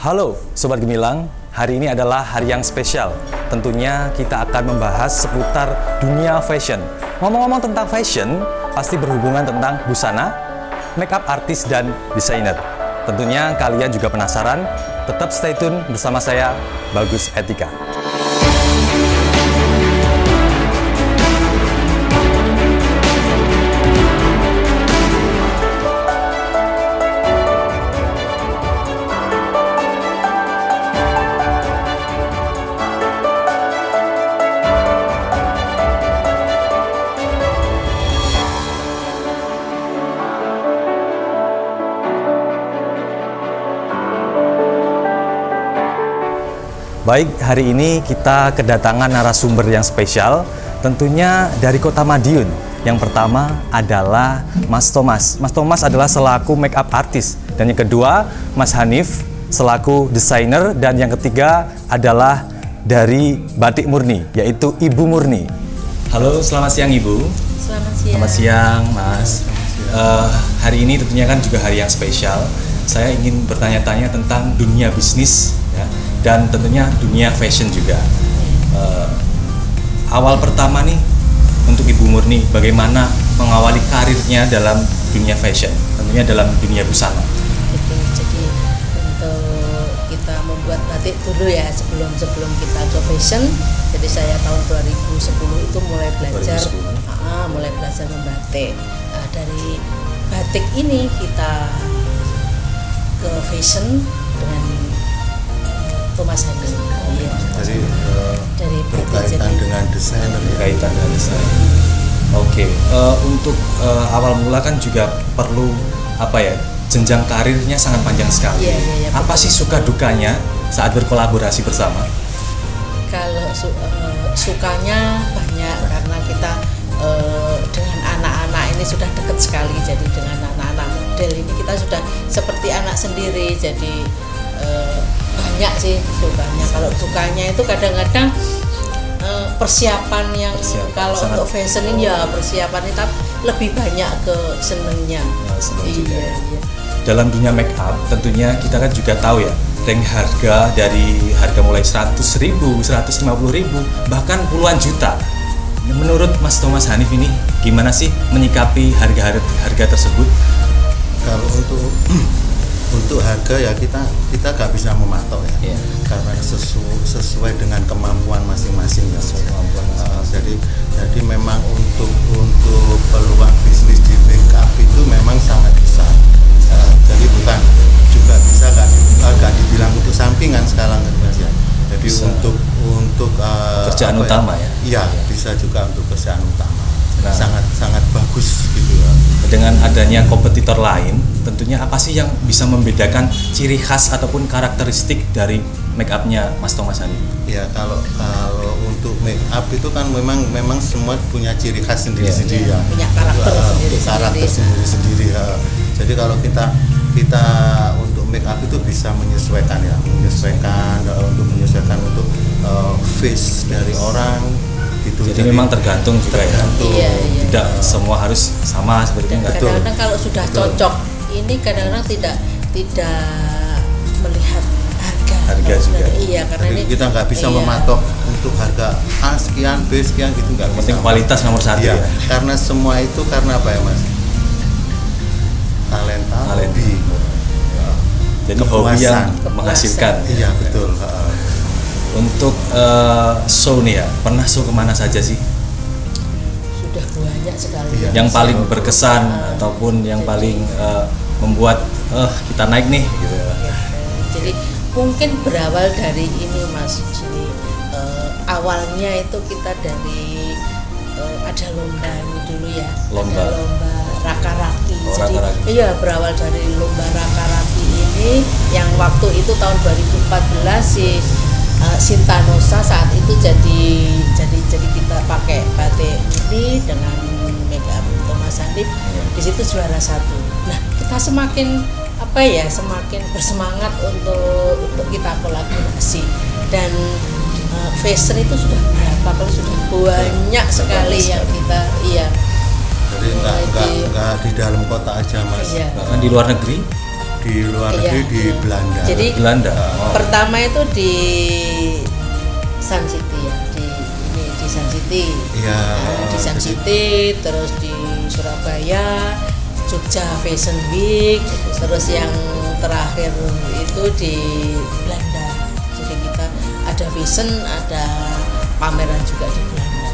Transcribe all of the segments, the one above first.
Halo Sobat Gemilang, hari ini adalah hari yang spesial. Tentunya kita akan membahas seputar dunia fashion. Ngomong-ngomong tentang fashion, pasti berhubungan tentang busana, makeup artis, dan desainer. Tentunya kalian juga penasaran? Tetap stay tune bersama saya, Bagus Etika. Baik, hari ini kita kedatangan narasumber yang spesial, tentunya dari Kota Madiun. Yang pertama adalah Mas Thomas. Mas Thomas adalah selaku makeup artist. Dan yang kedua, Mas Hanif selaku desainer. Dan yang ketiga adalah dari Batik Murni, yaitu Ibu Murni. Halo, selamat siang Ibu. Selamat siang. Selamat siang Mas. Hari ini tentunya kan juga hari yang spesial. Saya ingin bertanya-tanya tentang dunia bisnis, ya, dan tentunya dunia fashion juga. Awal pertama nih untuk Ibu Murni, bagaimana mengawali karirnya dalam dunia fashion, tentunya dalam dunia busana? Oke, jadi untuk kita membuat batik dulu ya, sebelum kita ke fashion. Jadi saya tahun 2010 itu mulai belajar, mulai belajar membatik. Dari batik ini kita ke fashion dengan Thomas Hanif. Iya. Dari berkaitan dengan desain. Berkaitan dengan desain. Oke, untuk awal mula kan juga perlu jenjang karirnya sangat panjang sekali. Iya, apa sih suka dukanya saat berkolaborasi bersama? Kalau sukanya banyak karena kita dengan anak-anak ini sudah dekat sekali. Jadi dengan anak-anak model ini kita sudah seperti anak sendiri. Jadi banyak sih sukanya. Kalau dukanya itu kadang-kadang persiapan yang kalau untuk fashion ini ya persiapannya, tapi lebih banyak ke senengnya. Iya. Dalam dunia make up tentunya kita kan juga tahu ya, range harga dari harga mulai 100.000, 150.000, bahkan puluhan juta. Menurut Mas Thomas Hanif ini gimana sih menyikapi harga tersebut? Kalau untuk harga ya kita gak bisa mematok ya, karena sesuai dengan kemampuan masing-masing ya. Jadi memang untuk peluang bisnis di make up itu memang sangat besar. Jadi bukan juga bisa gak dibilang untuk sampingan sekarang Mas ya. Jadi bisa. untuk kerjaan utama ya. Iya, bisa juga untuk kerjaan utama. Sangat bagus gitu ya. Dengan adanya kompetitor lain, tentunya apa sih yang bisa membedakan ciri khas ataupun karakteristik dari make up-nya Mas Thomas Hanif? Ya, kalau untuk make up itu kan memang semua punya ciri khas sendiri-sendiri ya. Punya karakter sendiri-sendiri ya. Jadi kalau kita untuk make up itu bisa menyesuaikan untuk face dari orang gitu. Jadi memang tergantung juga ya. Tidak semua harus sama seperti itu. Kadang-kadang kalau sudah cocok, ini kadang-kadang tidak melihat harga juga. Iya, karena jadi ini kita nggak bisa mematok untuk harga A sekian, B sekian gitu, nggak bisa. Penting kualitas nomor satu ya. Karena semua itu karena apa ya Mas? Talenta. Hobi. Jadi hobi yang menghasilkan. Iya betul. Untuk show nih ya, pernah show kemana saja sih? Sudah banyak sekali. Iya. Yang paling berkesan ataupun yang paling membuat kita naik nih gitu. Jadi mungkin berawal dari ini Mas. Jadi awalnya itu kita dari ada lomba ini dulu ya. Lomba Raka-Raki. Jadi Raka-Raki. Iya, berawal dari lomba Raka-Raki ini yang waktu itu tahun 2014 si Sintanosa saat itu jadi kita pakai batik ini dengan makeup Thomas Hanif. Di situ juara 1. Nah, kita semakin bersemangat untuk kita kolaborasi, dan fashion itu sudah banyak sekali yang kita Jadi nggak di dalam kota aja Mas. Iya. Bahkan di luar negeri di luar Iya, negeri di iya. Belanda. Jadi Belanda. pertama itu di Sun City ya, di Sun City. Iya. Nah, di Sun jadi- City, terus di Surabaya, Jogja Fashion Week, terus yang terakhir itu di Belanda. Jadi kita ada fashion, ada pameran juga di Belanda.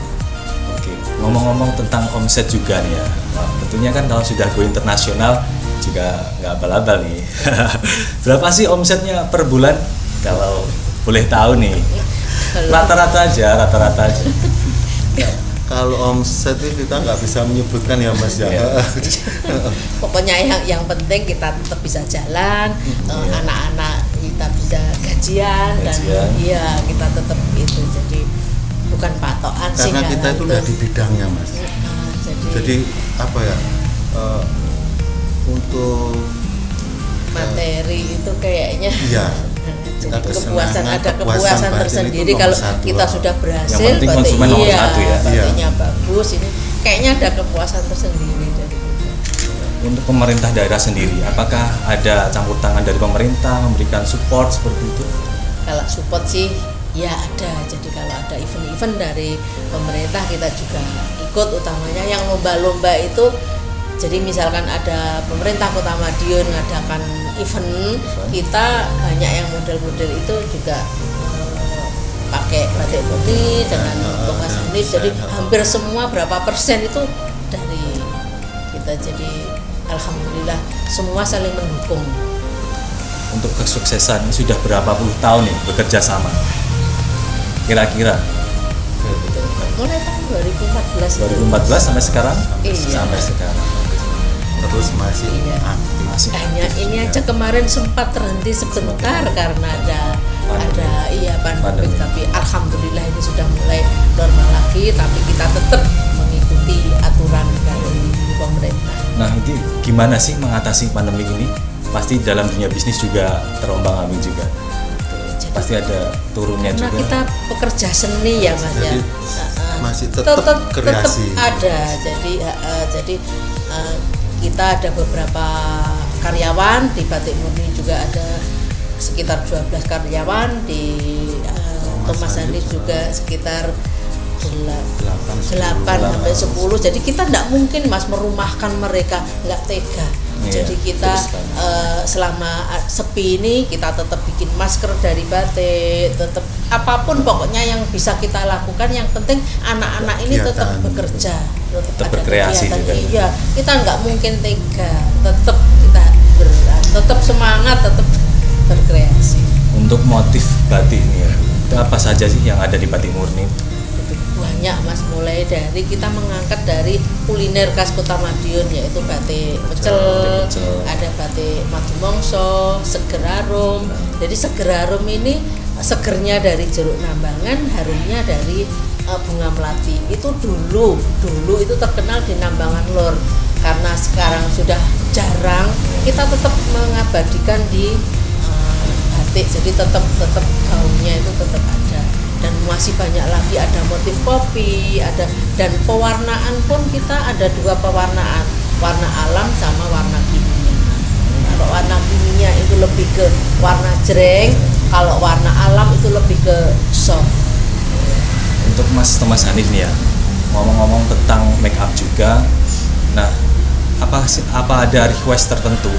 Oke, ngomong-ngomong tentang omset juga nih ya. Wah, tentunya kan kalau sudah go internasional juga nggak abal-abal nih. Berapa sih omsetnya per bulan? Kalau boleh tahu nih. Rata-rata aja. Kalau omset itu kita nggak bisa menyebutkan ya Mas ya. Iya. Pokoknya yang penting kita tetap bisa jalan, anak-anak kita bisa gajian, dan Gajian. iya kita tetap itu. Jadi bukan patokan sih Karena kita itu udah di bidangnya Mas. Jadi apa ya? Untuk materi itu kayaknya Iya. jadi Kita kepuasan, kesenangan, ada kepuasan kepuasan batin tersendiri itu kalau nomor satu. kita sudah berhasil, Yang penting konsumen nomor iya, satu ya. batiknya bagus, ini kayaknya ada kepuasan tersendiri dari kita. Untuk pemerintah daerah sendiri, apakah ada campur tangan dari pemerintah memberikan support seperti itu? Kalau support sih ya ada, jadi kalau ada event-event dari pemerintah kita juga ikut, utamanya yang lomba-lomba itu. Jadi misalkan ada pemerintah Kota Madiun ngadakan event, kita banyak yang model-model itu juga pakai batik putih dengan Thomas Hanif. Jadi hampir semua berapa persen itu dari kita. Jadi alhamdulillah semua saling mendukung. Untuk kesuksesan sudah berapa puluh tahun nih bekerja sama? Kira-kira Mulai tahun 2014 itu. 2014 sampai sekarang? Iya. Sampai sekarang. Terus masih Iya. aktif. Masih Hanya aktif ini juga. aja kemarin sempat terhenti sebentar karena ada pandemi, Pandemi. tapi alhamdulillah ini sudah mulai normal lagi, tapi kita tetap mengikuti aturan dari pemerintah. Nah, ini gimana sih mengatasi pandemi ini? Pasti dalam dunia bisnis juga terombang-ambing juga. Jadi Pasti ada turunnya karena juga. kita pekerja seni ya Mas ya. Jadi masih tetap kreasi. ada. Jadi kita ada beberapa karyawan di Batik Murni, juga ada sekitar 12 karyawan di Thomas Hanif juga sekitar 8 sampai 10. Jadi kita tidak mungkin Mas merumahkan mereka, nggak tega. Iya, Jadi kita terus kan. selama sepi ini kita tetap bikin masker dari batik, tetap apapun pokoknya yang bisa kita lakukan. Yang penting anak-anak ini tetap Kegiatan. bekerja, Tetap ada berkreasi kegiatan. juga. Iya, kita nggak mungkin tega, tetap tetap semangat, tetap berkreasi. Untuk motif batik ini ya, itu apa saja sih yang ada di Batik Murni? Banyak Mas, mulai dari kita mengangkat dari kuliner khas Kota Madiun, yaitu batik pecel, pecel. ada batik madu mongso, seger arum. Jadi seger arum ini segernya dari jeruk nambangan, harumnya dari bunga melati. Itu dulu itu terkenal di Nambangan Lor. Karena sekarang sudah jarang, kita tetap mengabadikan di batik. Jadi tetap gaunnya itu tetap ada. Dan masih banyak lagi, ada motif kopi, ada, dan pewarnaan pun kita ada 2 pewarnaan, warna alam sama warna kimia. Kalau warna kimia itu lebih ke warna jreng, kalau warna alam itu lebih ke soft. Untuk Mas Thomas Hanif nih ya, ngomong-ngomong tentang make up juga. Nah, apa ada request tertentu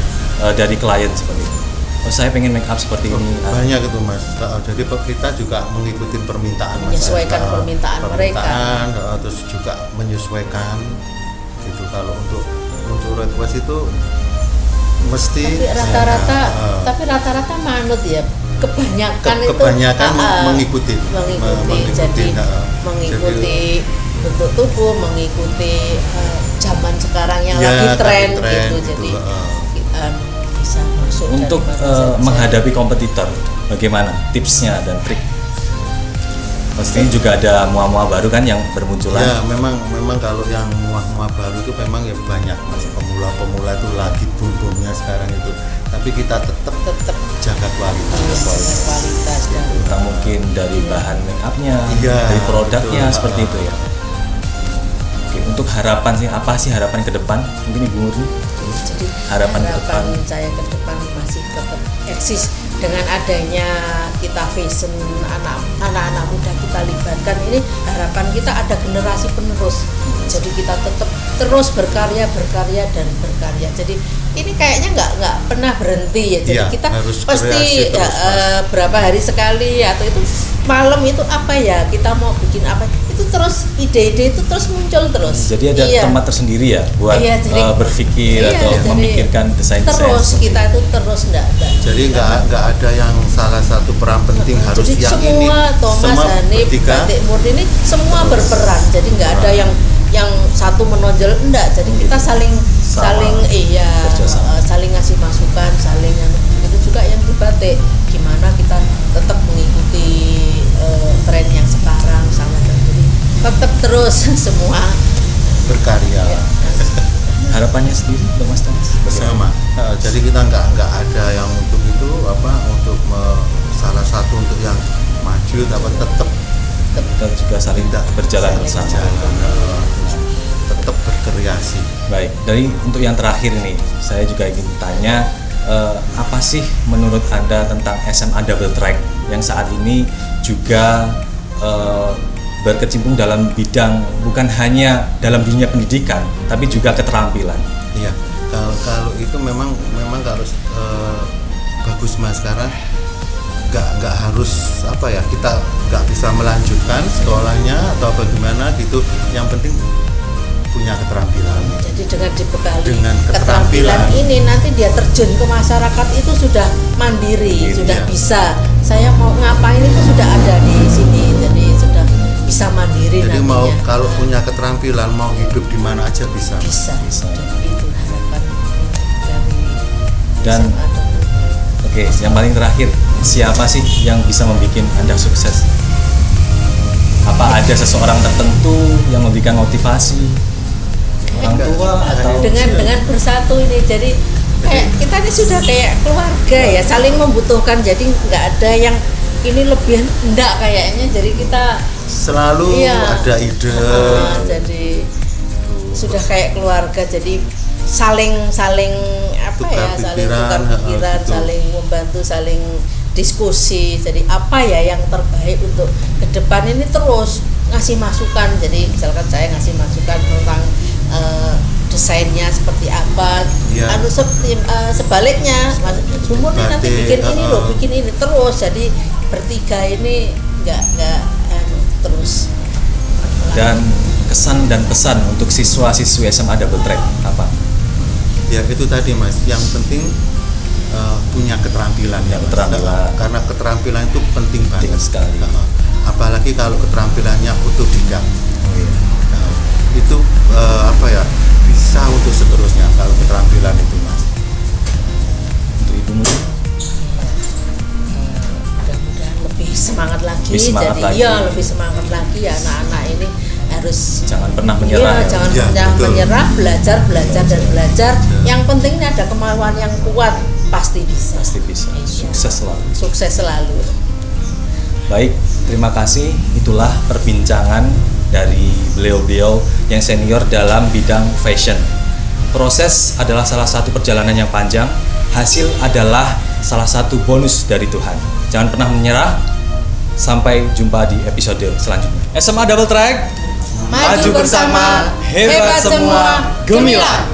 dari klien seperti itu? Oh, saya pengen make up seperti ini. Banyak itu Mas. Jadi kita juga mengikuti permintaan Menyesuaikan permintaan mereka. Terus juga menyesuaikan gitu. Kalau untuk request itu mesti Tapi rata-rata manut ya. Kebanyakan mengikuti. Jadi mengikuti bentuk tubuh, mengikuti zaman sekarang yang lagi tren gitu. Jadi bisa masuk. Untuk menghadapi kompetitor, bagaimana tipsnya dan trik? Pasti juga ada mua-mua baru kan yang bermunculan. Ya, memang kalau yang mua-mua baru itu memang ya banyak Mas. Pemula itu lagi boomnya sekarang itu. Tapi kita tetap jaga kualitas. Dan Entah mungkin dari bahan make upnya, Iya, dari produknya betul. seperti itu ya. Oke, untuk harapan sih, apa sih harapan ke depan? Mungkin Ibu Murni, jadi harapan ke depan. saya ke depan Mas tetap eksis. Dengan adanya kita fashion, anak-anak muda kita libatkan, ini harapan kita ada generasi penerus. Jadi kita tetap terus berkarya dan berkarya. Jadi ini kayaknya nggak pernah berhenti ya. Jadi Iya, kita harus pasti kreasi terus, berapa hari sekali atau itu malam itu apa ya, kita mau bikin apa, itu terus ide-ide itu terus muncul terus. Jadi ada Iya. tempat tersendiri ya buat Iya, jadi- berpikir Iya, atau jadi memikirkan desain-desain. terus seperti kita itu terus enggak. Jadi nggak ada yang salah satu peran penting harus Jadi yang semua ini. Thomas, Semua Hanif, bertiga Batik Murni ini semua terus berperan. Jadi nggak ada yang satu menonjol, enggak. Jadi kita saling Kerjasama. saling ngasih masukan, saling itu juga yang di batik. Gimana kita tetap mengikuti tren yang sekarang sama, jadi tetap terus semua. berkarya. Ya. Harapannya sendiri untuk Mas Thomas? Sama. Jadi kita nggak ada yang untuk itu salah satu untuk yang maju, tapi tetap Kita juga saling berjalan bersama. tetap berkreasi. Baik, dari untuk yang terakhir nih, saya juga ingin tanya apa sih menurut Anda tentang SMA Double Track yang saat ini juga berkecimpung dalam bidang bukan hanya dalam dunia pendidikan, tapi juga keterampilan. Iya, kalau itu memang kalau bagus Mas, karena nggak harus kita nggak bisa melanjutkan sekolahnya atau bagaimana gitu. Yang penting punya keterampilan. Jadi dengan dibekali Dengan keterampilan keterampilan ini, nanti dia terjun ke masyarakat itu sudah mandiri, sudah ya. bisa. Saya mau ngapain itu sudah ada di sini, jadi sudah bisa mandiri Jadi nantinya. mau kalau punya keterampilan mau hidup di mana aja bisa. bisa. Jadi itu harapan dari Dan SMA Double Track. oke, yang paling terakhir, siapa sih yang bisa membuat Anda sukses? Apa ada seseorang tertentu yang memberikan motivasi? Orang tua atau dengan bersatu ini, jadi kayak kita ini sudah kayak keluarga ya, saling membutuhkan. Jadi nggak ada yang ini lebih enggak kayaknya. Jadi kita Selalu ada ide. jadi sudah kayak keluarga. Jadi saling Tukar saling pikiran, tukar pikiran, gitu. saling membantu, saling diskusi. Jadi apa ya yang terbaik untuk ke depan ini, terus ngasih masukan. Jadi misalkan saya ngasih masukan tentang desainnya seperti apa, Ya. sebaliknya Mas Sumur nih nanti Batik, bikin ini loh, bikin ini terus. Jadi bertiga ini nggak terus. dan kesan dan pesan untuk siswa-siswi SMA Double Track apa? Ya itu tadi Mas, yang penting punya keterampilan ya, Mas. Keterampilan. Karena keterampilan itu penting banget sekali. Apalagi kalau keterampilannya otodidak. Oh iya. Itu bisa untuk seterusnya kalau keterampilan itu Mas. Untuk Ibu Nurul? Mudah-mudahan lebih semangat lagi. Lebih semangat Jadi lagi. ya lebih semangat lagi ya, anak-anak ini harus Jangan pernah menyerah. Iya, ya. jangan Ya, pernah betul. menyerah, belajar dan belajar. Yang penting ini ada kemauan yang kuat, pasti bisa. Pasti bisa. Iya. Sukses selalu. Sukses selalu. Baik, terima kasih. Itulah perbincangan dari beliau-beliau yang senior dalam bidang fashion. Proses adalah salah satu perjalanan yang panjang, hasil adalah salah satu bonus dari Tuhan. Jangan pernah menyerah. Sampai jumpa di episode selanjutnya. SMA Double Track, maju bersama, hebat semua, gemilang.